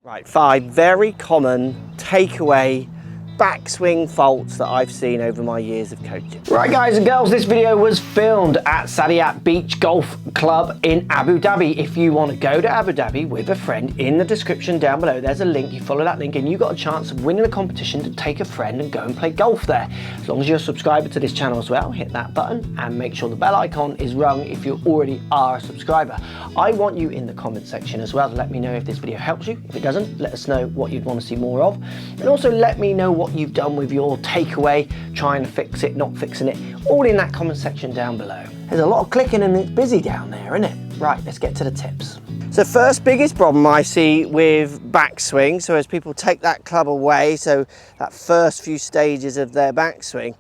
Right, 5 very common takeaway backswing faults that I've seen over my years of coaching. Right guys and girls, this video was filmed at Saadiyat Beach Golf Club in Abu Dhabi. If you want to go to Abu Dhabi with a friend, in the description down below there's a link. You follow that link and you got a chance of winning a competition to take a friend and go and play golf there. As long as you're a subscriber to this channel as well, hit that button and make sure the bell icon is rung if you already are a subscriber. I want you in the comment section as well to let me know if this video helps you. If it doesn't, let us know what you'd want to see more of, and also let me know what you've done with your takeaway, trying to fix it, not fixing it, all in that comment section down below. There's a lot of clicking and it's busy down there, isn't it? Right, let's get to the tips. So first biggest problem I see with backswing, so as people take that club away, so that first few stages of their backswing,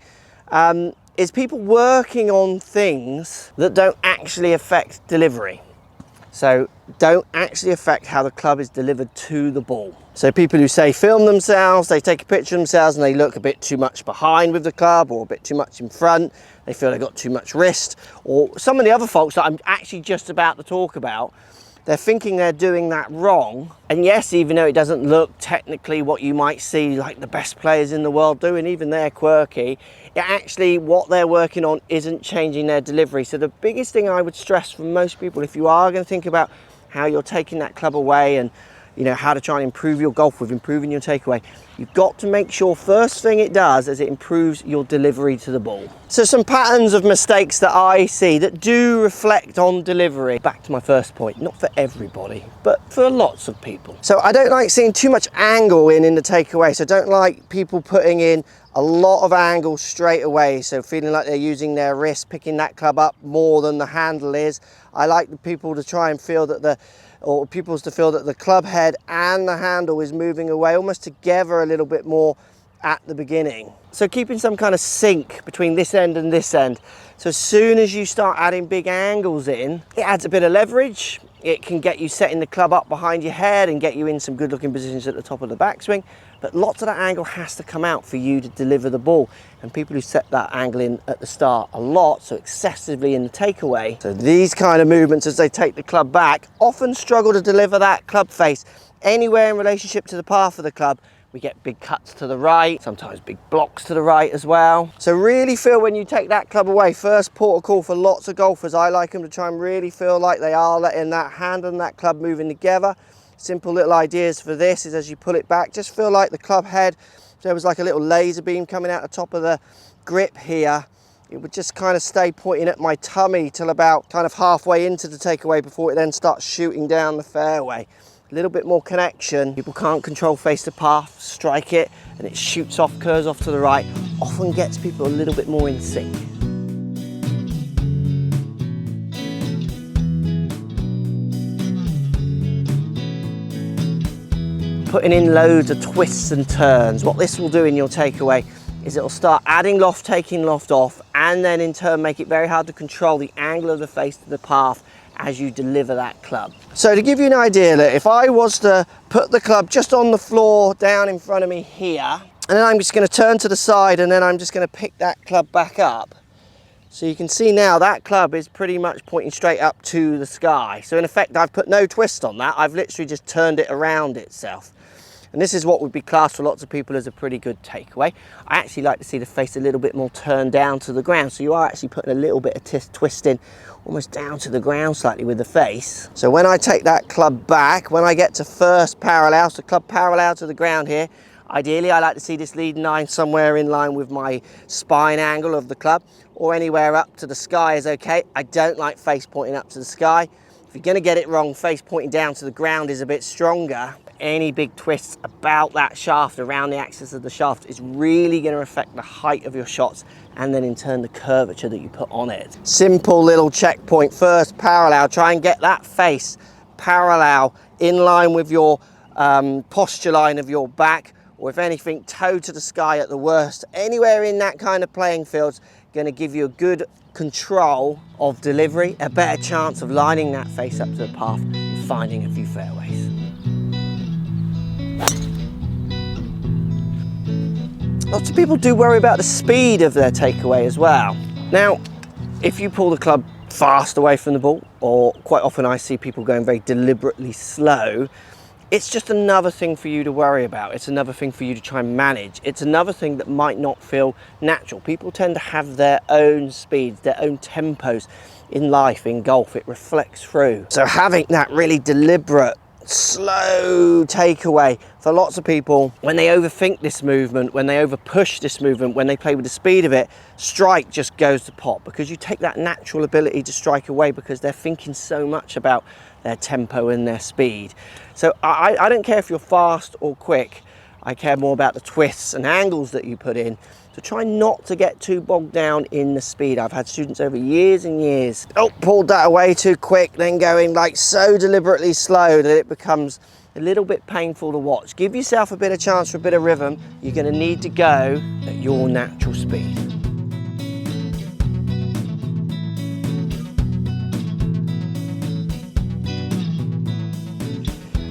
is people working on things that don't actually affect delivery. So don't actually affect how the club is delivered to the ball. So people who say film themselves, they take a picture of themselves and they look a bit too much behind with the club or a bit too much in front, they feel they've got too much wrist, or some of the other faults that I'm actually just about to talk about, they're thinking they're doing that wrong. And yes, even though it doesn't look technically what you might see like the best players in the world do, and even they're quirky, actually what they're working on isn't changing their delivery. So the biggest thing I would stress from most people, if you are going to think about how you're taking that club away and how to try and improve your golf with improving your takeaway, you've got to make sure first thing it does is it improves your delivery to the ball. So some patterns of mistakes that I see that do reflect on delivery. Back to my first point, not for everybody, but for lots of people. So I don't like seeing too much angle in the takeaway. So I don't like people putting in a lot of angle straight away, so feeling like they're using their wrist, picking that club up more than the handle is. I like the people to try and feel that pupils to feel that the club head and the handle is moving away almost together a little bit more at the beginning. So keeping some kind of sync between this end and this end. So as soon as you start adding big angles in, it adds a bit of leverage. It can get you setting the club up behind your head and get you in some good looking positions at the top of the backswing. But lots of that angle has to come out for you to deliver the ball. And people who set that angle in at the start a lot, so excessively in the takeaway, so these kind of movements as they take the club back, often struggle to deliver that club face anywhere in relationship to the path of the club. We get big cuts to the right, sometimes big blocks to the right as well. So really feel when you take that club away, first port of call for lots of golfers, I like them to try and really feel like they are letting that hand and that club moving together. Simple little ideas for this is as you pull it back, just feel like the club head, there was like a little laser beam coming out the top of the grip here. It would just kind of stay pointing at my tummy till about kind of halfway into the takeaway before it then starts shooting down the fairway. A little bit more connection. People can't control face the path, strike it, and it shoots off, curves off to the right. Often gets people a little bit more in sync. Putting in loads of twists and turns. What this will do in your takeaway is it'll start adding loft, taking loft off, and then in turn make it very hard to control the angle of the face to the path as you deliver that club. So to give you an idea, that if I was to put the club just on the floor down in front of me here, and then I'm just going to turn to the side and then I'm just going to pick that club back up. So you can see now that club is pretty much pointing straight up to the sky. So in effect, I've put no twist on that. I've literally just turned it around itself. And this is what would be classed for lots of people as a pretty good takeaway. I actually like to see the face a little bit more turned down to the ground. So you are actually putting a little bit of twist in, almost down to the ground slightly with the face. So when I take that club back, when I get to first parallel, so club parallel to the ground here, ideally I like to see this leading line somewhere in line with my spine angle of the club, or anywhere up to the sky is okay. I don't like face pointing up to the sky. If you're going to get it wrong, face pointing down to the ground is a bit stronger. Any big twists about that shaft, around the axis of the shaft, is really going to affect the height of your shots and then in turn the curvature that you put on it. Simple little checkpoint. First parallel, try and get that face parallel in line with your posture line of your back, or if anything, toe to the sky at the worst. Anywhere in that kind of playing field's going to give you a good control of delivery, a better chance of lining that face up to the path and finding a few fairways. Lots of people do worry about the speed of their takeaway as well. Now, if you pull the club fast away from the ball, or quite often I see people going very deliberately slow, it's just another thing for you to worry about. It's another thing for you to try and manage. It's another thing that might not feel natural. People tend to have their own speeds, their own tempos in life, in golf. It reflects through. So having that really deliberate, slow takeaway, for lots of people, when they overthink this movement, when they overpush this movement, when they play with the speed of it, strike just goes to pot, because you take that natural ability to strike away because they're thinking so much about their tempo and their speed. So I don't care if you're fast or quick. I care more about the twists and angles that you put in. So try not to get too bogged down in the speed. I've had students over years and years, pulled that away too quick, then going like so deliberately slow that it becomes a little bit painful to watch. Give yourself a bit of chance for a bit of rhythm. You're going to need to go at your natural speed.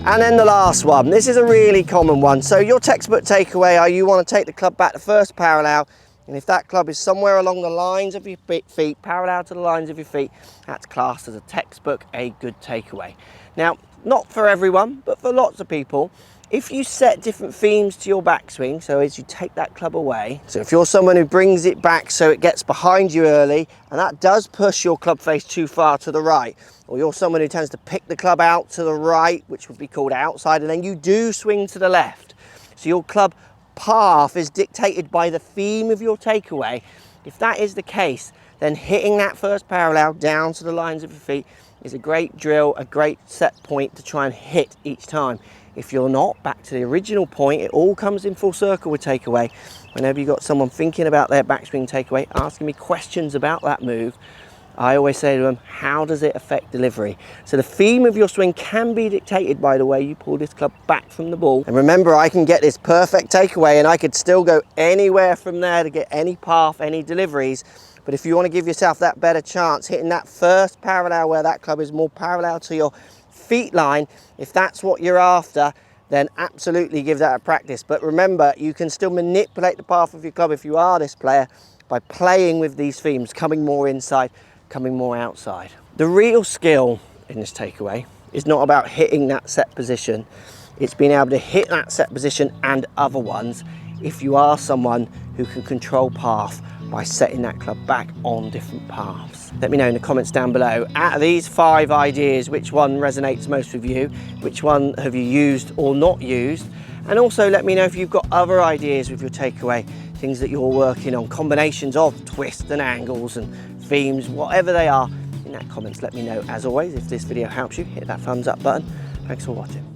And then the last one, this is a really common one. So your textbook takeaway are you want to take the club back to first parallel, and if that club is somewhere along the lines of your feet, parallel to the lines of your feet, that's classed as a textbook, a good takeaway. Now, not for everyone, but for lots of people, if you set different themes to your backswing, so as you take that club away, so if you're someone who brings it back so it gets behind you early, and that does push your club face too far to the right, or you're someone who tends to pick the club out to the right, which would be called outside, and then you do swing to the left, so your club path is dictated by the theme of your takeaway. If that is the case, then hitting that first parallel down to the lines of your feet is a great drill, a great set point to try and hit each time. If you're not, back to the original point, it all comes in full circle with takeaway. Whenever you've got someone thinking about their backswing takeaway, asking me questions about that move, I always say to them, how does it affect delivery? So the theme of your swing can be dictated by the way you pull this club back from the ball. And remember, I can get this perfect takeaway and I could still go anywhere from there to get any path, any deliveries. But if you want to give yourself that better chance, hitting that first parallel where that club is more parallel to your feet line, if that's what you're after, then absolutely give that a practice. But remember, you can still manipulate the path of your club if you are this player by playing with these themes, coming more inside, coming more outside. The real skill in this takeaway is not about hitting that set position. It's being able to hit that set position and other ones if you are someone who can control path by setting that club back on different paths. Let me know in the comments down below, out of these 5 ideas, which one resonates most with you? Which one have you used or not used? And also let me know if you've got other ideas with your takeaway, things that you're working on, combinations of twists and angles and themes, whatever they are. In that comments, let me know. As always, if this video helps you, hit that thumbs up button. Thanks for watching.